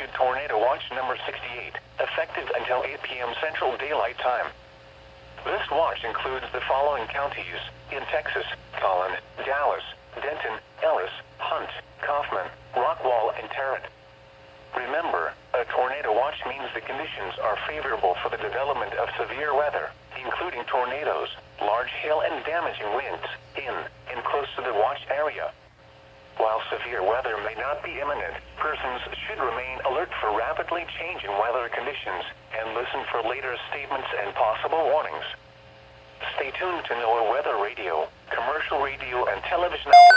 issued Tornado Watch number 68, effective until 8 p.m. Central Daylight Time. This watch includes the following counties in Texas: Collin, Dallas, Denton, Ellis, Hunt, Kaufman, Rockwall, and Tarrant. Remember, a tornado watch means the conditions are favorable for the development of severe weather, including tornadoes, large hail, and damaging winds in and close to the watch area. While severe weather may not be imminent, persons should remain alert for rapidly changing weather conditions and listen for later statements and possible warnings. Stay tuned to NOAA weather radio, commercial radio, and television outlets